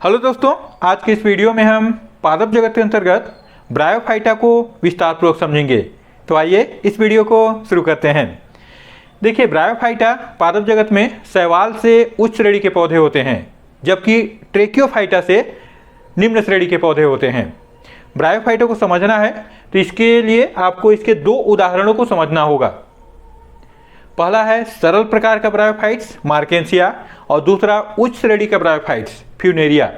Hello दोस्तों, आज के इस वीडियो में हम पादप जगत के अंतर्गत ब्रायोफाइटा को विस्तार पूर्वक समझेंगे। तो आइए इस वीडियो को शुरू करते हैं। देखिए, ब्रायोफाइटा पादप जगत में शैवाल से उच्च श्रेणी के पौधे होते हैं, जबकि ट्रेकियोफाइटा से निम्न श्रेणी के पौधे होते हैं। ब्रायोफाइटा को समझना है तो इसके लिए आपको इसके दो उदाहरणों को समझना होगा। पहला है सरल प्रकार का ब्रायोफाइट्स मार्केंसिया और दूसरा उच्च श्रेणी का ब्रायोफाइट्स फ्यूनेरिया।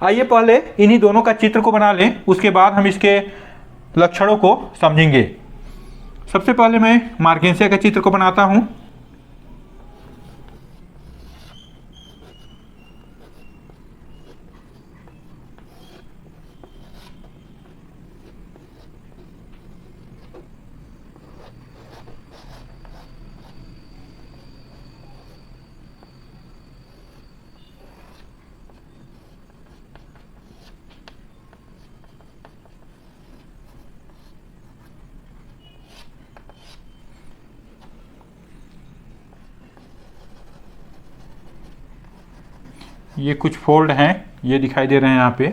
आइए पहले इन्हीं दोनों का चित्र को बना लें, उसके बाद हम इसके लक्षणों को समझेंगे। सबसे पहले मैं मार्केंसिया का चित्र को बनाता हूं। ये कुछ फोल्ड हैं, ये दिखाई दे रहे हैं यहाँ पे।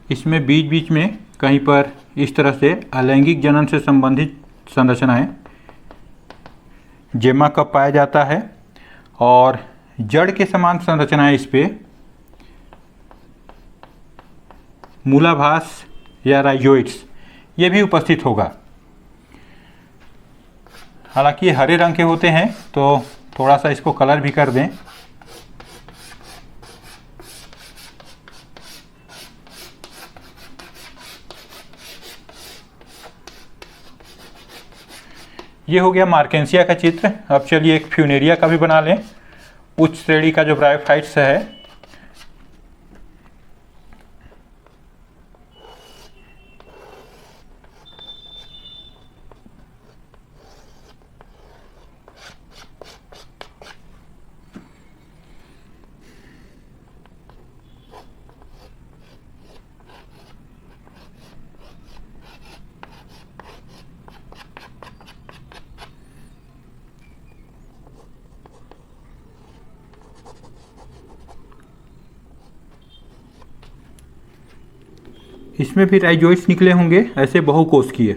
इसमें बीच बीच में कहीं पर इस तरह से अलैंगिक जनन से संबंधित संरचनाएं जेमा कप पाया जाता है और जड़ के समान संरचनाएं इस पे मूलाभास या राइजोइड्स ये भी उपस्थित होगा। हालांकि ये हरे रंग के होते हैं तो थोड़ा सा इसको कलर भी कर दें। ये हो गया मार्केंसिया का चित्र। अब चलिए एक फ्यूनेरिया का भी बना लें, उच्च श्रेणी का जो ब्रायोफाइट्स है। इसमें भी राइजोइड्स निकले होंगे, ऐसे बहुकोशिकीय।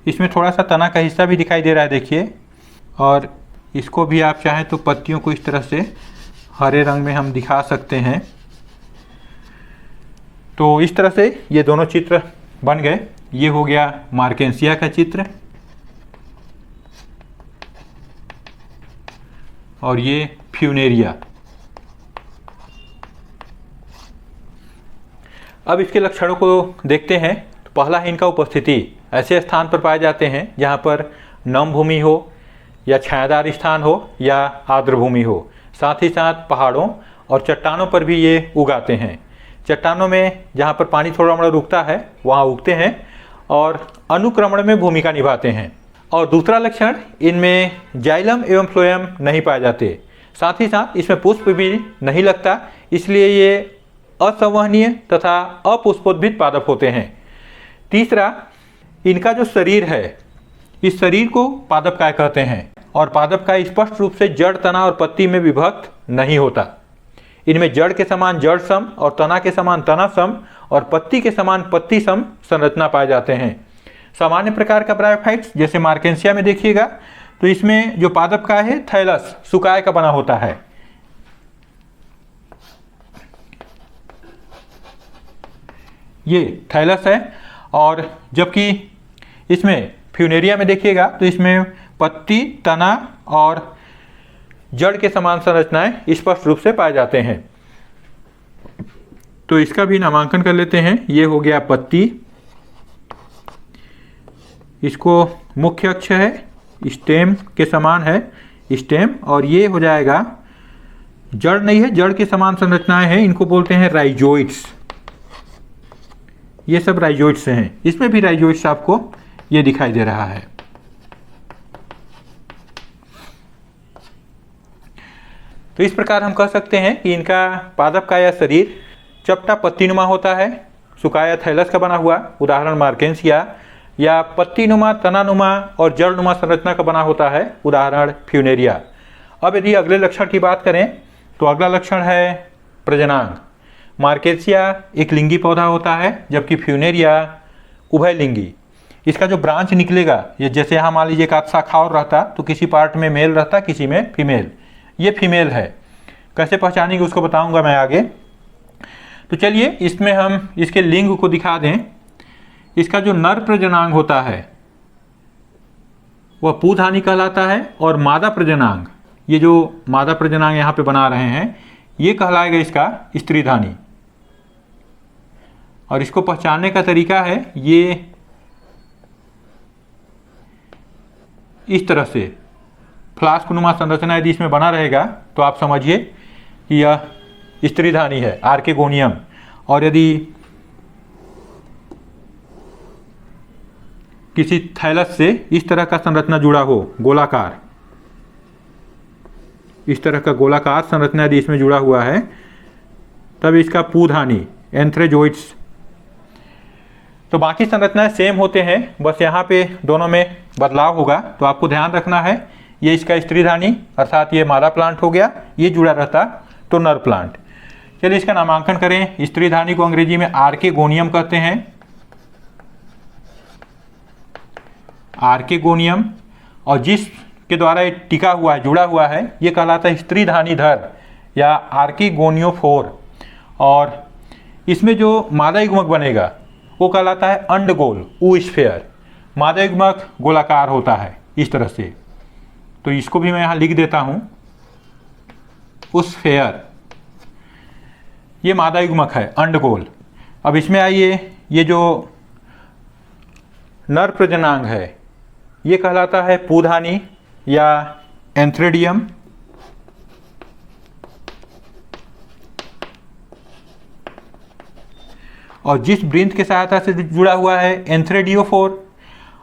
इसमें थोड़ा सा तना का हिस्सा भी दिखाई दे रहा है, देखिए। और इसको भी आप चाहें तो पत्तियों को इस तरह से हरे रंग में हम दिखा सकते हैं। तो इस तरह से ये दोनों चित्र बन गए। ये हो गया मार्केंसिया का चित्र और ये फ्यूनेरिया। अब इसके लक्षणों को देखते हैं। तो पहला है इनका उपस्थिति। ऐसे स्थान पर पाए जाते हैं जहाँ पर नम भूमि हो या छायादार स्थान हो या आर्द्र भूमि हो। साथ ही साथ पहाड़ों और चट्टानों पर भी ये उगाते हैं। चट्टानों में जहाँ पर पानी थोड़ा मोड़ा रुकता है वहाँ उगते हैं और अनुक्रमण में भूमिका निभाते हैं। और दूसरा लक्षण, इनमें जाइलम एवं फ्लोएम नहीं पाए जाते। साथ ही साथ इसमें पुष्प भी नहीं लगता, इसलिए ये असंवहनीय तथा अपुष्पोद्भिद पादप होते हैं। तीसरा, इनका जो शरीर है, इस शरीर को पादपकाय कहते हैं और पादपकाय स्पष्ट रूप से जड़, तना और पत्ती में विभक्त नहीं होता। इनमें जड़ के समान जड़ सम और तना के समान तना सम और पत्ती के समान पत्ती सम संरचना पाए जाते हैं। सामान्य प्रकार का ब्रायोफाइट्स जैसे मार्केंसिया में देखिएगा तो इसमें जो पादपकाय है थैलस सुकाय का बना होता है। ये थैलस है। और जबकि इसमें फ्यूनेरिया में देखिएगा तो इसमें पत्ती, तना और जड़ के समान संरचनाएं स्पष्ट रूप से पाए जाते हैं। तो इसका भी नामांकन कर लेते हैं। ये हो गया पत्ती, इसको मुख्य अक्ष है, स्टेम के समान है स्टेम। और ये हो जाएगा, जड़ नहीं है, जड़ के समान संरचनाएं हैं, इनको बोलते हैं राइजोइड्स। ये सब राइजोइड्स हैं। इसमें भी राइजोइड्स आपको ये दिखाई दे रहा है। तो इस प्रकार हम कह सकते हैं कि इनका पादप का यह शरीर चपटा पत्तीनुमा होता है सुकाया थैलस का बना हुआ, उदाहरण मार्केंसिया, या पत्तीनुमा, तनानुमा और जड़नुमा संरचना का बना होता है, उदाहरण फ्यूनेरिया। अब यदि अगले लक्षण की बात करें तो अगला लक्षण है प्रजनांग। मार्केंसिया एक लिंगी पौधा होता है, जबकि फ्यूनेरिया उभयलिंगी। इसका जो ब्रांच निकलेगा, ये जैसे यहाँ मान लीजिए एक आध शाखा और रहता तो किसी पार्ट में मेल रहता, किसी में फीमेल। ये फीमेल है, कैसे पहचानेंगे उसको बताऊंगा मैं आगे। तो चलिए इसमें हम इसके लिंग को दिखा दें। इसका जो नर प्रजनांग होता है वह पूधानी कहलाता है, और मादा प्रजनांग, ये जो मादा प्रजनांग यहाँ पे बना रहे हैं, ये कहलाएगा इसका स्त्रीधानी। और इसको पहचानने का तरीका है, ये इस तरह से फ्लास्क नुमा संरचना यदि इसमें बना रहेगा तो आप समझिए कि यह स्त्रीधानी है, आर्केगोनियम। और यदि किसी थैलस से इस तरह का संरचना जुड़ा हो, गोलाकार, इस तरह का गोलाकार संरचना यदि इसमें जुड़ा हुआ है, तब इसका पूधानी, एंथ्रेजोइड्स। तो बाकी संरचनाएं सेम होते हैं, बस यहाँ पे दोनों में बदलाव होगा। तो आपको ध्यान रखना है, ये इसका स्त्रीधानी अर्थात ये मादा प्लांट हो गया, ये जुड़ा रहता तो नर प्लांट। चलिए इसका नामांकन करें। स्त्रीधानी को अंग्रेजी में आर्केगोनियम कहते हैं, आर्केगोनियम। और जिसके द्वारा ये टिका हुआ है, जुड़ा हुआ है, ये कहलाता है स्त्रीधानी धर या आर्केगोनियोफोर। और इसमें जो मादा युग्मक बनेगा वो कहलाता है अंडगोल, ऊस्फेयर। मादा युग्मक गोलाकार होता है इस तरह से, तो इसको भी मैं यहाँ लिख देता हूँ, ऊस्फेयर। ये मादा युग्मक है, अंडगोल। अब इसमें आइए, ये जो नर प्रजनांग है ये कहलाता है पूधानी या एंथ्रेडियम। और जिस वृंत के सहायता से जुड़ा हुआ है, एंथ्रेडियोफोर।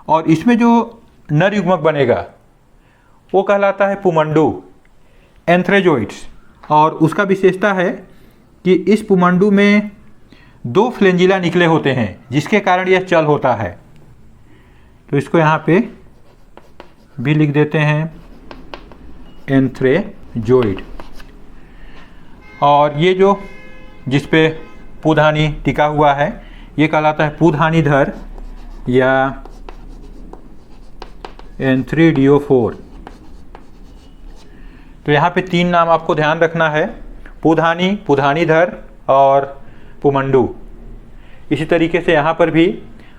और इसमें जो नर युग्मक बनेगा वो कहलाता है पुमंडू, एंथ्रेजोइड्स। और उसका विशेषता है कि इस पुमंडू में 2 फ्लेंजिला निकले होते हैं, जिसके कारण यह चल होता है। तो इसको यहाँ पे भी लिख देते हैं, एंथ्रेजोइड। और ये जो जिस पे पूधानी टिका हुआ है, ये कहलाता है पूधानीधर या एंथ्रेडियोफोर। तो यहाँ पे 3 नाम आपको ध्यान रखना है, पूधानी, पूधानीधर और पुमंडू। इसी तरीके से यहाँ पर भी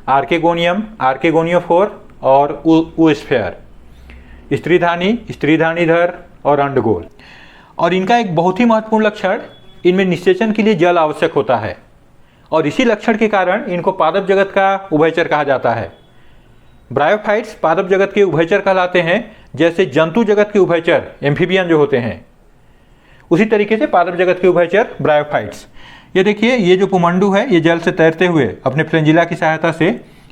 आर्केगोनियम, आर्केगोनियोफोर और ऊस्फेयर, स्त्रीधानी, स्त्रीधानीधर और अंडगोल। और इनका एक बहुत ही महत्वपूर्ण लक्षण, इनमें निषेचन के लिए जल आवश्यक होता है। और इसी लक्षण के कारण इनको पादप जगत का उभयचर कहा जाता है। ब्रायोफाइट्स पादप जगत के उभयचर कहलाते हैं, जैसे जंतु जगत के उभयचर एम्फीबियन जो होते हैं, उसी तरीके से पादप जगत के उभयचर ब्रायोफाइट्स। ये देखिए, ये जो पुमंडू है ये जल से तैरते हुए अपने फ्लेंजिला की सहायता से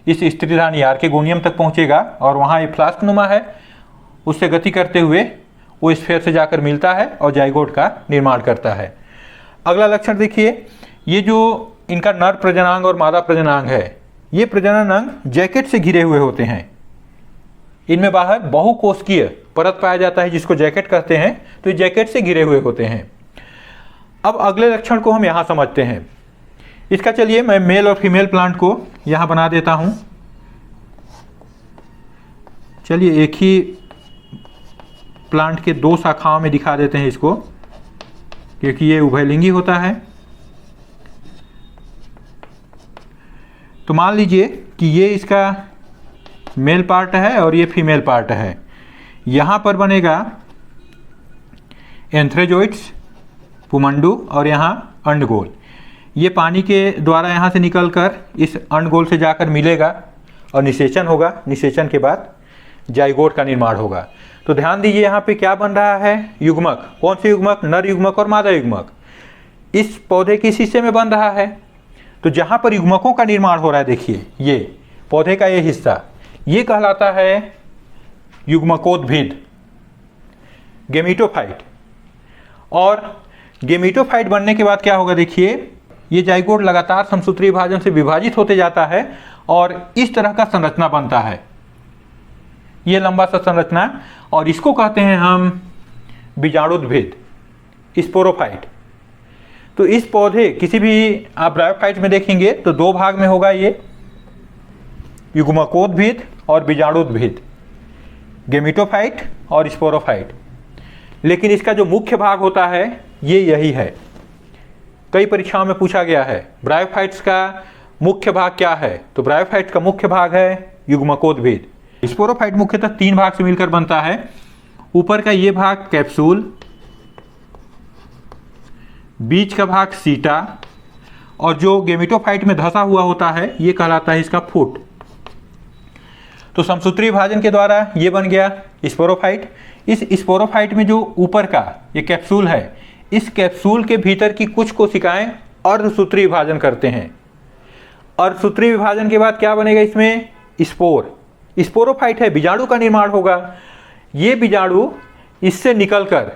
इस स्त्रीधानी आर्केगोनियम तक पहुंचेगा, और वहाँ ये फ्लास्क नुमा है, उससे गति करते हुए वो स्फेयर से जाकर मिलता है और जाइगोट का निर्माण करता है। अगला लक्षण देखिए, ये जो इनका नर प्रजनांग और मादा प्रजनांग है, ये प्रजनन अंग जैकेट से घिरे हुए होते हैं। इनमें बाहर बहुकोशिकीय परत पाया जाता है, जिसको जैकेट कहते हैं। तो ये जैकेट से घिरे हुए होते हैं। अब अगले लक्षण को हम यहाँ समझते हैं। इसका चलिए मैं मेल और फीमेल प्लांट को यहाँ बना देता हूँ। चलिए एक ही प्लांट के 2 शाखाओं में दिखा देते हैं इसको, क्योंकि ये उभयलिंगी होता है। तो मान लीजिए कि ये इसका मेल पार्ट है और ये फीमेल पार्ट है। यहाँ पर बनेगा एंथ्रेजोइड्स, पुमंडू, और यहाँ अंडगोल। ये पानी के द्वारा यहाँ से निकलकर इस अंडगोल से जाकर मिलेगा और निषेचन होगा। निषेचन के बाद जाइगोट का निर्माण होगा। तो ध्यान दीजिए यहाँ पे क्या बन रहा है, युग्मक। कौन से युग्मक? नर युग्मक और मादा युग्मक इस पौधे के शीशे में बन रहा है। तो जहाँ पर युग्मकों का निर्माण हो रहा है, देखिए ये पौधे का ये हिस्सा, ये कहलाता है युग्मकोद्भिद, गेमिटोफाइट। और गेमिटोफाइट बनने के बाद क्या होगा, देखिए ये जाइगोट लगातार समसूत्री विभाजन से विभाजित होते जाता है और इस तरह का संरचना बनता है, ये लंबा सा संरचना, और इसको कहते हैं हम बीजाणुद्भिद, स्पोरोफाइट। तो इस पौधे किसी भी आप ब्रायोफाइट में देखेंगे तो दो भाग में होगा, ये युग्मकोद्भिद और बीजाणुद्भिद, गेमिटोफाइट और स्पोरोफाइट। लेकिन इसका जो मुख्य भाग होता है ये यही है। कई परीक्षाओं में पूछा गया है ब्रायोफाइट्स का मुख्य भाग क्या है, तो ब्रायोफाइट्स का मुख्य भाग है युग्मकोद्भिद। स्पोरोफाइट मुख्यतः तीन भाग से मिलकर बनता है। ऊपर का ये भाग कैप्सूल, बीच का भाग सीटा, और जो गेमिटोफाइट में धंसा हुआ होता है ये कहलाता है इसका फुट। तो समसूत्री विभाजन के द्वारा ये बन गया स्पोरोफाइट। इस स्पोरोफाइट में जो ऊपर का ये कैप्सूल है, इस कैप्सूल के भीतर की कुछ कोशिकाएं अर्धसूत्री विभाजन करते हैं। अर्धसूत्री विभाजन के बाद क्या बनेगा इसमें, स्पोर। स्पोरोफाइट है, बीजाणु का निर्माण होगा। ये बीजाणु इससे निकलकर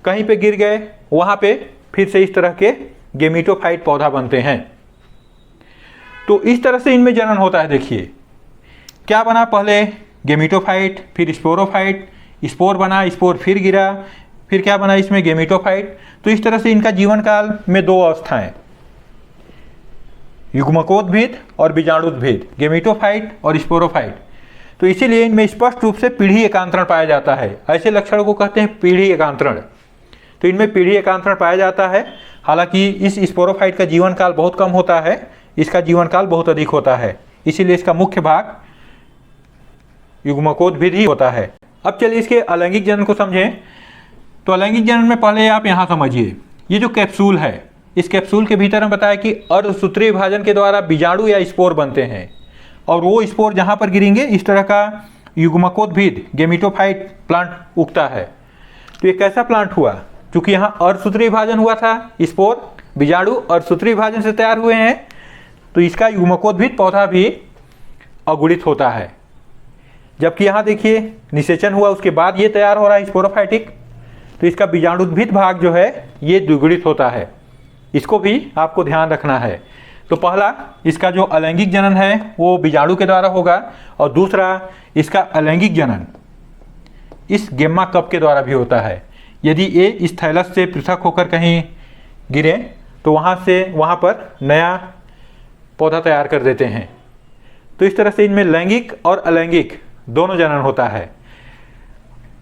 कहीं पे गिर गए, वहाँ पे फिर से इस तरह के गेमिटोफाइट पौधा बनते हैं। तो इस तरह से इनमें जनन होता है। देखिए क्या बना, पहले गेमिटोफाइट, फिर स्पोरोफाइट, स्पोर बना, स्पोर फिर गिरा, फिर क्या बना इसमें गेमिटोफाइट। तो इस तरह से इनका जीवन काल में दो अवस्थाएं, युग्मकोद्भिद और बीजाणुद्भिद, गेमिटोफाइट और स्पोरोफाइट। तो इसीलिए इनमें स्पष्ट रूप से पीढ़ी एकांतरण पाया जाता है। ऐसे लक्षणों को कहते हैं पीढ़ी एकांतरण। तो इनमें पीढ़ी एकांतरण पाया जाता है। हालांकि इस स्पोरोफाइट का जीवन काल बहुत कम होता है, इसका जीवन काल बहुत अधिक होता है, इसीलिए इसका मुख्य भाग युग्मकोद्भिद ही होता है। अब चलिए इसके अलैंगिक जनन को समझें। तो अलैंगिक जनन में पहले आप यहाँ समझिए, ये जो कैप्सूल है, इस कैप्सूल के भीतर हम बताया कि अर्धसूत्री विभाजन के द्वारा बीजाणु या स्पोर बनते हैं, और वो स्पोर जहाँ पर गिरेंगे इस तरह का युग्मकोद्भिद गेमिटोफाइट प्लांट उगता है। तो ये कैसा प्लांट हुआ, क्योंकि यहाँ अर्धसूत्री विभाजन हुआ था, स्पोर बीजाणु अर्धसूत्री विभाजन से तैयार हुए हैं, तो इसका युग्मकोद्भिद पौधा भी अगुणित होता है। जबकि यहाँ देखिए निषेचन हुआ, उसके बाद ये तैयार हो रहा है स्पोरोफाइटिक, तो इसका बीजाणुद्भिद भाग जो है ये द्विगुणित होता है। इसको भी आपको ध्यान रखना है। तो पहला इसका जो अलैंगिक जनन है वो बीजाणु के द्वारा होगा, और दूसरा इसका अलैंगिक जनन इस गेम्मा कप के द्वारा भी होता है। यदि ये इस थैलस से पृथक होकर कहीं गिरे तो वहाँ पर नया पौधा तैयार कर देते हैं। तो इस तरह से इनमें लैंगिक और अलैंगिक दोनों जनन होता है।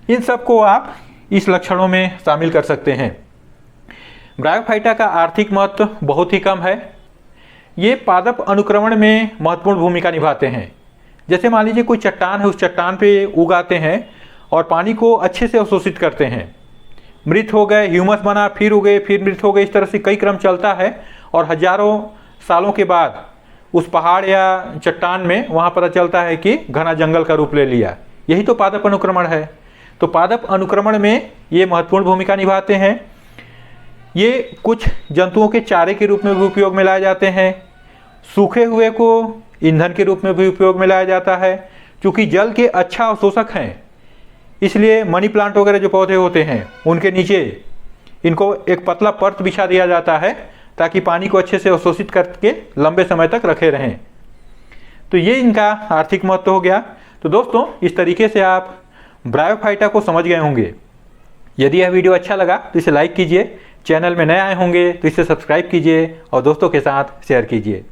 इन सब को आप इस लक्षणों में शामिल कर सकते हैं। ब्रायोफाइटा का आर्थिक महत्व बहुत ही कम है। ये पादप अनुक्रमण में महत्वपूर्ण भूमिका निभाते हैं। जैसे मान लीजिए कोई चट्टान है, उस चट्टान पे उगाते हैं और पानी को अच्छे से अवशोषित करते हैं। मृत हो गए, ह्यूमस बना, फिर उगे, फिर मृत हो गए, इस तरह से कई क्रम चलता है, और हजारों सालों के बाद उस पहाड़ या चट्टान में वहाँ पता चलता है कि घना जंगल का रूप ले लिया। यही तो पादप अनुक्रमण है। तो पादप अनुक्रमण में ये महत्वपूर्ण भूमिका निभाते हैं। ये कुछ जंतुओं के चारे के रूप में भी उपयोग में लाए जाते हैं। सूखे हुए को ईंधन के रूप में भी उपयोग में लाया जाता है। क्योंकि जल के अच्छा अवशोषक हैं, इसलिए मनी प्लांट वगैरह जो पौधे होते हैं उनके नीचे इनको एक पतला परत बिछा दिया जाता है ताकि पानी को अच्छे से अवशोषित करके लंबे समय तक रखे रहें। तो ये इनका आर्थिक महत्व हो गया। तो दोस्तों इस तरीके से आप ब्रायोफाइटा को समझ गए होंगे। यदि यह वीडियो अच्छा लगा तो इसे लाइक कीजिए, चैनल में नए आए होंगे तो इसे सब्सक्राइब कीजिए और दोस्तों के साथ शेयर कीजिए।